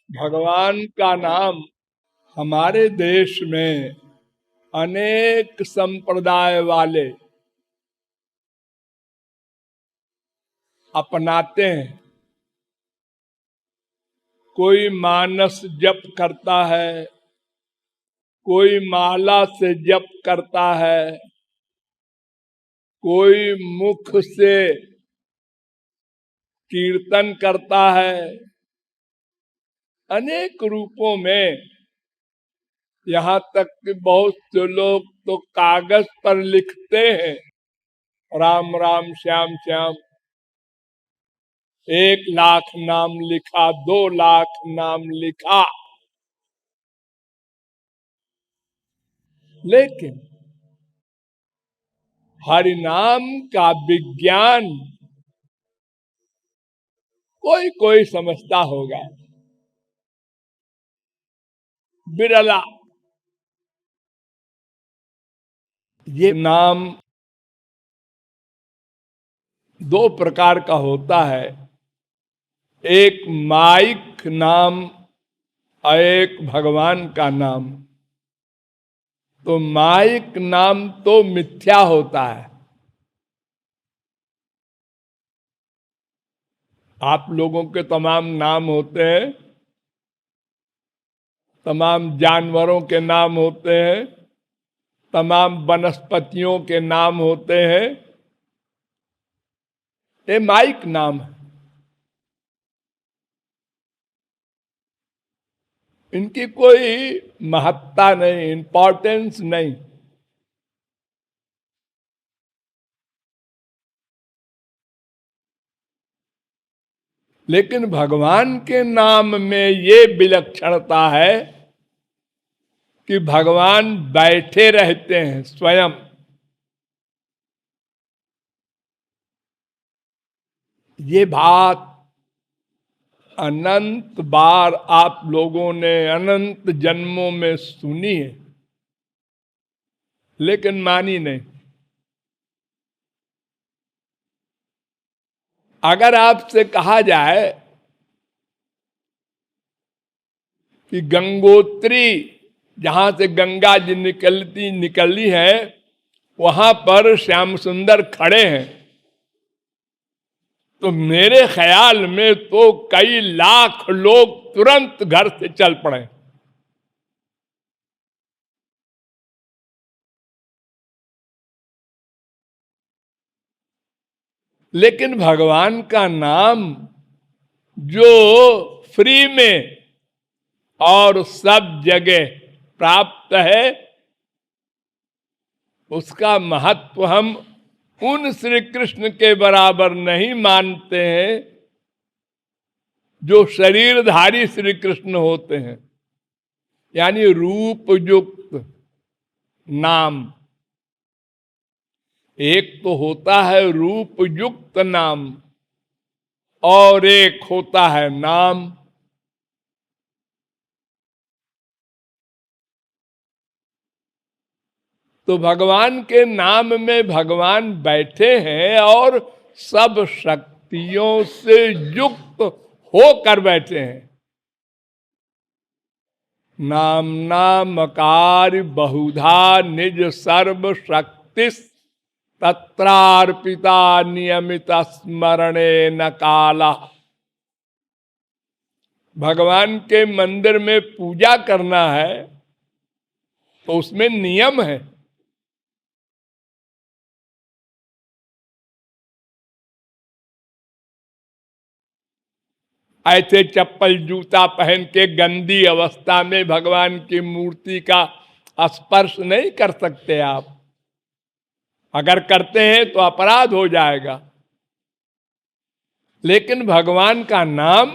भगवान का नाम हमारे देश में अनेक संप्रदाय वाले अपनाते हैं। कोई मानस जप करता है, कोई माला से जप करता है, कोई मुख से कीर्तन करता है। अनेक रूपों में, यहाँ तक कि बहुत से लोग तो कागज पर लिखते हैं राम राम श्याम श्याम। 1,00,000 नाम लिखा, 2,00,000 नाम लिखा, लेकिन हरि नाम का विज्ञान कोई कोई समझता होगा, बिरला। ये नाम दो प्रकार का होता है, एक माइक नाम और एक भगवान का नाम। तो माइक नाम तो मिथ्या होता है। आप लोगों के तमाम नाम होते हैं, तमाम जानवरों के नाम होते हैं, तमाम वनस्पतियों के नाम होते हैं। ये माइक नाम है, इनकी कोई महत्ता नहीं, इंपॉर्टेंस नहीं। लेकिन भगवान के नाम में ये विलक्षणता है कि भगवान बैठे रहते हैं स्वयं। ये बात अनंत बार आप लोगों ने अनंत जन्मों में सुनी है, लेकिन मानी नहीं। अगर आपसे कहा जाए कि गंगोत्री, जहां से गंगा जी निकली है, वहां पर श्याम सुंदर खड़े हैं, तो मेरे ख्याल में तो कई लाख लोग तुरंत घर से चल पड़े। लेकिन भगवान का नाम जो फ्री में और सब जगह प्राप्त है, उसका महत्व हम उन श्री कृष्ण के बराबर नहीं मानते हैं जो शरीरधारी श्री कृष्ण होते हैं। यानी रूप युक्त नाम एक तो होता है रूप युक्त नाम, और एक होता है नाम। तो भगवान के नाम में भगवान बैठे हैं और सब शक्तियों से युक्त होकर बैठे हैं। नाम नामकार बहुधा निज सर्व शक्ति तत्रार्पिता नियमित स्मरणे न काला। भगवान के मंदिर में पूजा करना है तो उसमें नियम है। ऐसे चप्पल जूता पहन के गंदी अवस्था में भगवान की मूर्ति का स्पर्श नहीं कर सकते आप। अगर करते हैं तो अपराध हो जाएगा। लेकिन भगवान का नाम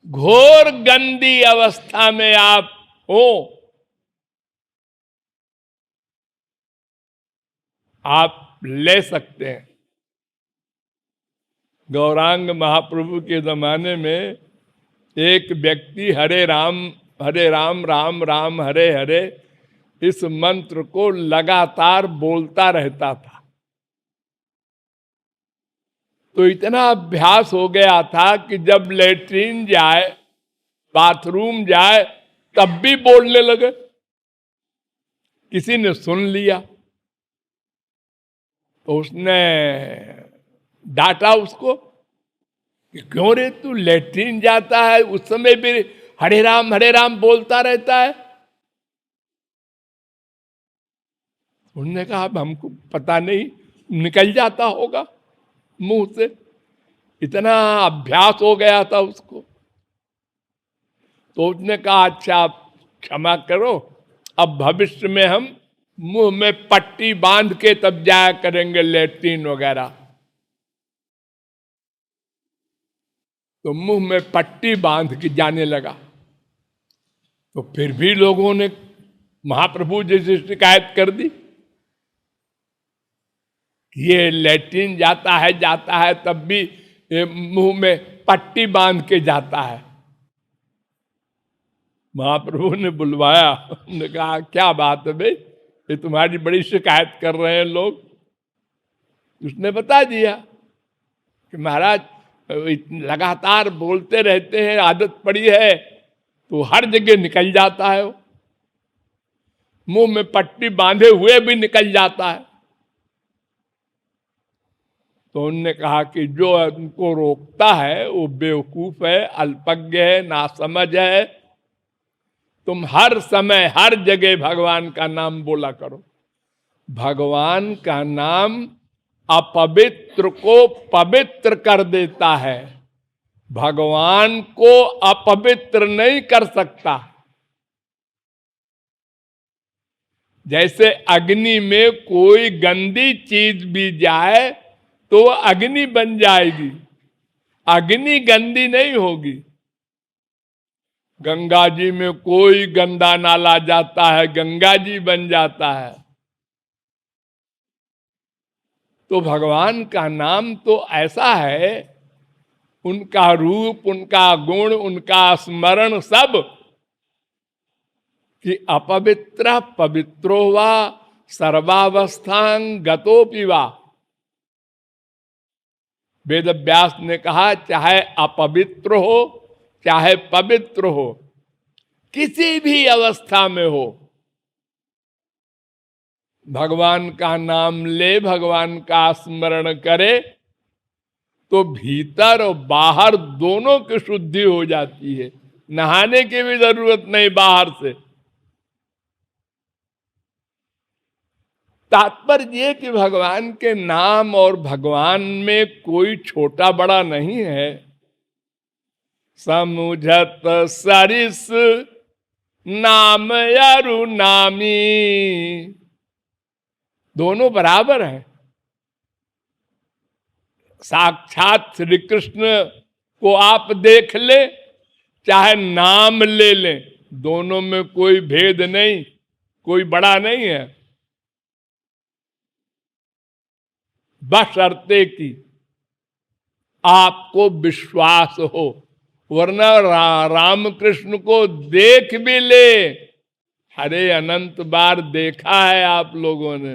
घोर गंदी अवस्था में आप हो, आप ले सकते हैं। गौरांग महाप्रभु के जमाने में एक व्यक्ति हरे राम राम राम हरे हरे इस मंत्र को लगातार बोलता रहता था। तो इतना अभ्यास हो गया था कि जब लेट्रिन जाए बाथरूम जाए तब भी बोलने लगे। किसी ने सुन लिया तो उसने डांटा उसको कि क्यों रे तू लेट्रिन जाता है उस समय भी हरे राम बोलता रहता है। उन्होंने कहा अब हमको पता नहीं, निकल जाता होगा मुंह से, इतना अभ्यास हो गया था उसको। तो उसने कहा अच्छा आप क्षमा करो, अब भविष्य में हम मुंह में पट्टी बांध के तब जाया करेंगे लेट्रिन वगैरह। तो मुंह में पट्टी बांध के जाने लगा। तो फिर भी लोगों ने महाप्रभु जैसी शिकायत कर दी कि ये लेट्रिन जाता है तब भी ये मुंह में पट्टी बांध के जाता है। महाप्रभु ने बुलवाया, उन्होंने कहा क्या बात है भाई, ये तुम्हारी बड़ी शिकायत कर रहे हैं लोग। उसने बता दिया कि महाराज लगातार बोलते रहते हैं, आदत पड़ी है तो हर जगह निकल जाता है, मुंह में पट्टी बांधे हुए भी निकल जाता है। तो उन्होंने कहा कि जो उनको रोकता है वो बेवकूफ है, अल्पज्ञ है, नासमझ है। तुम हर समय हर जगह भगवान का नाम बोला करो। भगवान का नाम अपवित्र को पवित्र कर देता है, भगवान को अपवित्र नहीं कर सकता। जैसे अग्नि में कोई गंदी चीज भी जाए तो अग्नि बन जाएगी, अग्नि गंदी नहीं होगी। गंगा जी में कोई गंदा नाला जाता है, गंगा जी बन जाता है। तो भगवान का नाम तो ऐसा है, उनका रूप, उनका गुण, उनका स्मरण सब, कि अपवित्र पवित्रो वा सर्वावस्थां गतोपि वा। वेद व्यास ने कहा चाहे अपवित्र हो चाहे पवित्र हो, किसी भी अवस्था में हो, भगवान का नाम ले, भगवान का स्मरण करे तो भीतर और बाहर दोनों की शुद्धि हो जाती है। नहाने की भी जरूरत नहीं बाहर से। तात्पर्य ये कि भगवान के नाम और भगवान में कोई छोटा बड़ा नहीं है। समुझत सरिस नाम अरु नामी, दोनों बराबर है। साक्षात श्री कृष्ण को आप देख ले चाहे नाम ले लें, दोनों में कोई भेद नहीं, कोई बड़ा नहीं है। बशर्ते कि आपको विश्वास हो, वरना राम कृष्ण को देख भी ले, अरे अनंत बार देखा है आप लोगों ने,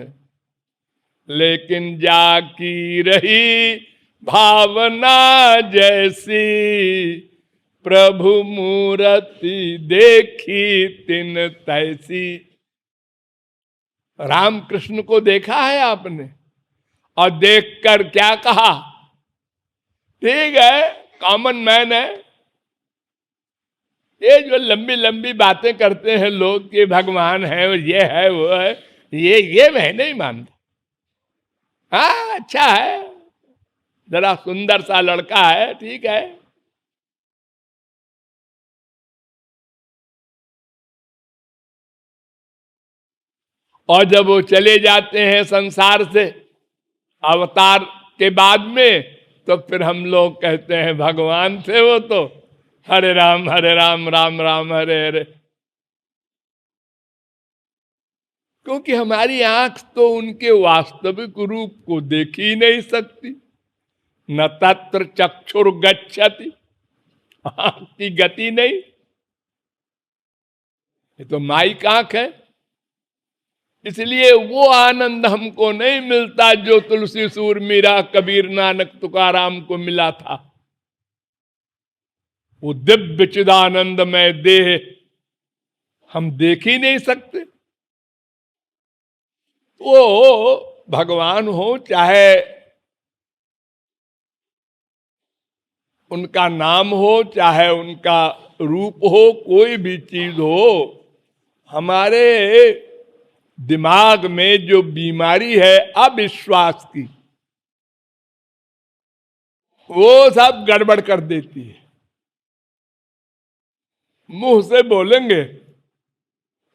लेकिन जाकी रही भावना जैसी, प्रभु मूर्ति देखी तिन तैसी। राम कृष्ण को देखा है आपने और देखकर क्या कहा? ठीक है, कॉमन मैन है। ये जो लंबी लंबी बातें करते हैं लोग कि भगवान है और ये है वो है, ये मैं नहीं मानता। हाँ अच्छा है, जरा सुंदर सा लड़का है, ठीक है। और जब वो चले जाते हैं संसार से अवतार के बाद में, तो फिर हम लोग कहते हैं भगवान थे वो तो, हरे राम राम राम हरे हरे। क्योंकि हमारी आंख तो उनके वास्तविक रूप को देख ही नहीं सकती। न तत्र चक्षुर गच्छति, आंख की गति नहीं। ये तो माइक आंख है, इसलिए वो आनंद हमको नहीं मिलता जो तुलसी सूर मीरा कबीर नानक तुकाराम को मिला था। वो दिव्य चिदानंदमय देह हम देख ही नहीं सकते। वो भगवान हो, चाहे उनका नाम हो, चाहे उनका रूप हो, कोई भी चीज हो, हमारे दिमाग में जो बीमारी है अविश्वास की, वो सब गड़बड़ कर देती है। मुंह से बोलेंगे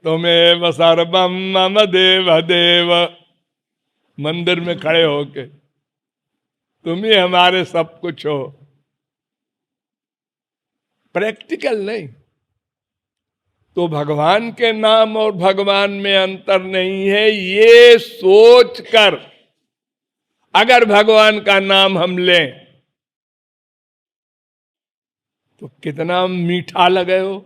तुम्हें सर्वम मम देव देव, मंदिर में खड़े होके तुम ही हमारे सब कुछ हो, प्रैक्टिकल नहीं। तो भगवान के नाम और भगवान में अंतर नहीं है, ये सोच कर अगर भगवान का नाम हम लें तो कितना मीठा लगे हो।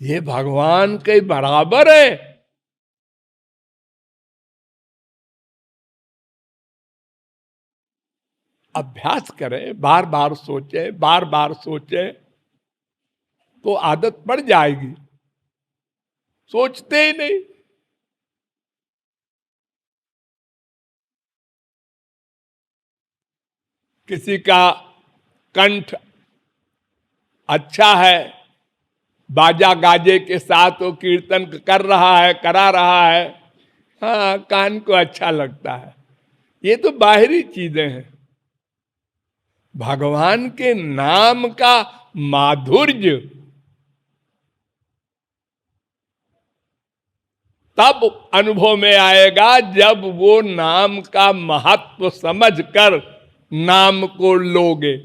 ये भगवान के बराबर है। अभ्यास करें, बार बार सोचें, बार बार सोचें तो आदत पड़ जाएगी। सोचते ही नहीं। किसी का कंठ अच्छा है, बाजा गाजे के साथ वो कीर्तन कर रहा है, करा रहा है, हाँ कान को अच्छा लगता है। ये तो बाहरी चीजें हैं। भगवान के नाम का माधुर्य तब अनुभव में आएगा जब वो नाम का महत्व समझकर नाम को लोगे।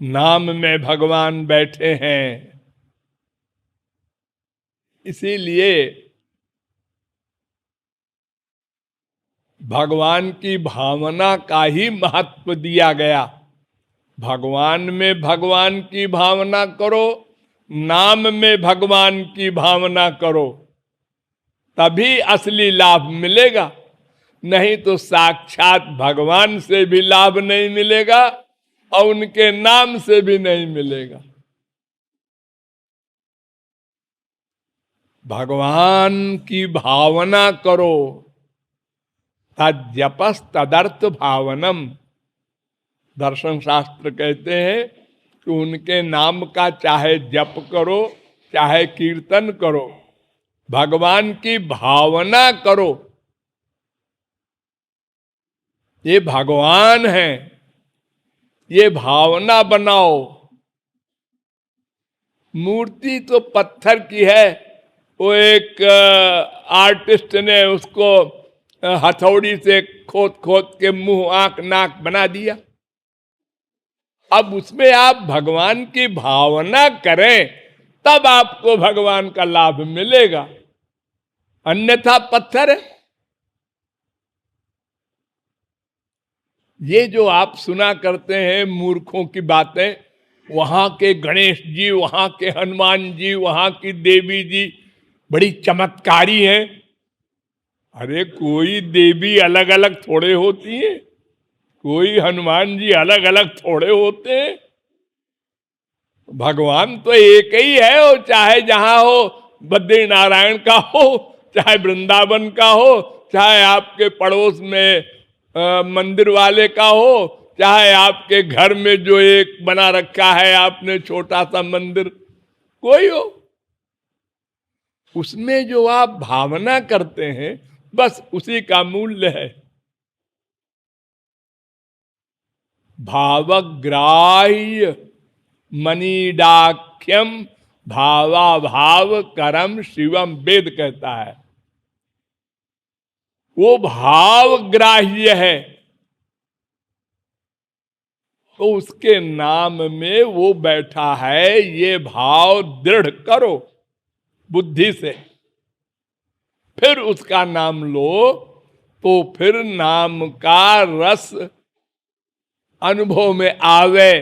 नाम में भगवान बैठे हैं, इसीलिए भगवान की भावना का ही महत्व दिया गया। भगवान में भगवान की भावना करो, नाम में भगवान की भावना करो, तभी असली लाभ मिलेगा। नहीं तो साक्षात भगवान से भी लाभ नहीं मिलेगा और उनके नाम से भी नहीं मिलेगा। भगवान की भावना करो, तद्यपस तदर्थ भावनम। दर्शन शास्त्र कहते हैं कि उनके नाम का चाहे जप करो, चाहे कीर्तन करो, भगवान की भावना करो। ये भगवान है, ये भावना बनाओ। मूर्ति तो पत्थर की है, वो एक आर्टिस्ट ने उसको हथौड़ी से खोद खोद के मुंह आंख नाक बना दिया। अब उसमें आप भगवान की भावना करें तब आपको भगवान का लाभ मिलेगा, अन्यथा पत्थर है। ये जो आप सुना करते हैं मूर्खों की बातें, वहां के गणेश जी, वहां के हनुमान जी, वहां की देवी जी बड़ी चमत्कारी हैं। अरे कोई देवी अलग अलग थोड़े होती है, कोई हनुमान जी अलग अलग थोड़े होते हैं। भगवान तो एक ही है, वो चाहे जहां हो, बद्री नारायण का हो, चाहे वृंदावन का हो, चाहे आपके पड़ोस में मंदिर वाले का हो, चाहे आपके घर में जो एक बना रखा है आपने छोटा सा मंदिर, कोई हो, उसमें जो आप भावना करते हैं बस उसी का मूल्य है। भावग्राह्य मनीडाख्यम भावा भाव करम शिवम, वेद कहता है। वो भाव ग्राह्य है, तो उसके नाम में वो बैठा है। ये भाव दृढ़ करो बुद्धि से, फिर उसका नाम लो, तो फिर नाम का रस अनुभव में आवे।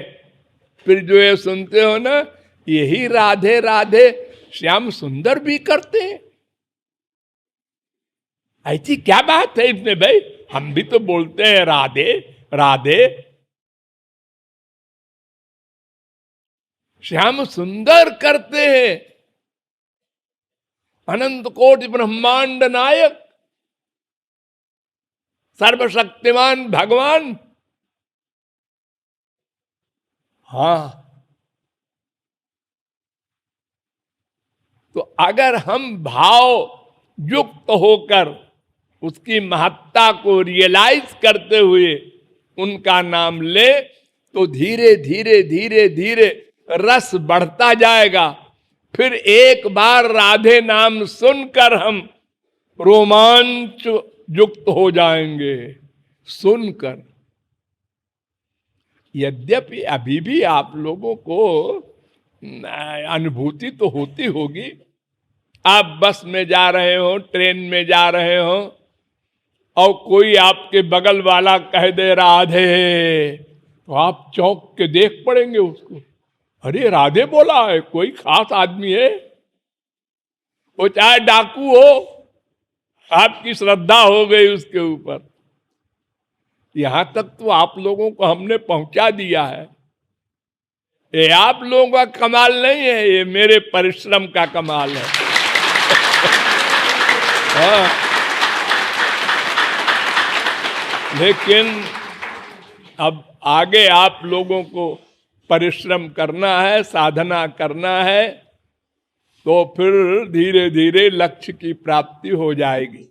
फिर जो ये सुनते हो ना, यही राधे राधे श्याम सुंदर भी करते हैं, ऐसी क्या बात है इसमें भाई? हम भी तो बोलते हैं राधे राधे। श्याम सुंदर करते हैं, अनंत कोटि ब्रह्मांड नायक, सर्वशक्तिमान भगवान। हाँ, तो अगर हम भाव युक्त होकर उसकी महत्ता को रियलाइज करते हुए उनका नाम ले, तो धीरे धीरे धीरे धीरे रस बढ़ता जाएगा। फिर एक बार राधे नाम सुनकर हम रोमांच युक्त हो जाएंगे सुनकर। यद्यपि अभी भी आप लोगों को अनुभूति तो होती होगी। आप बस में जा रहे हो, ट्रेन में जा रहे हो, और कोई आपके बगल वाला कह दे राधे, तो आप चौंक के देख पड़ेंगे उसको। अरे राधे बोला है, कोई खास आदमी है, वो चाहे डाकू हो, आपकी श्रद्धा हो गई उसके ऊपर। यहां तक तो आप लोगों को हमने पहुंचा दिया है। ये आप लोगों का कमाल नहीं है, ये मेरे परिश्रम का कमाल है। हाँ। लेकिन अब आगे आप लोगों को परिश्रम करना है, साधना करना है, तो फिर धीरे धीरे लक्ष्य की प्राप्ति हो जाएगी।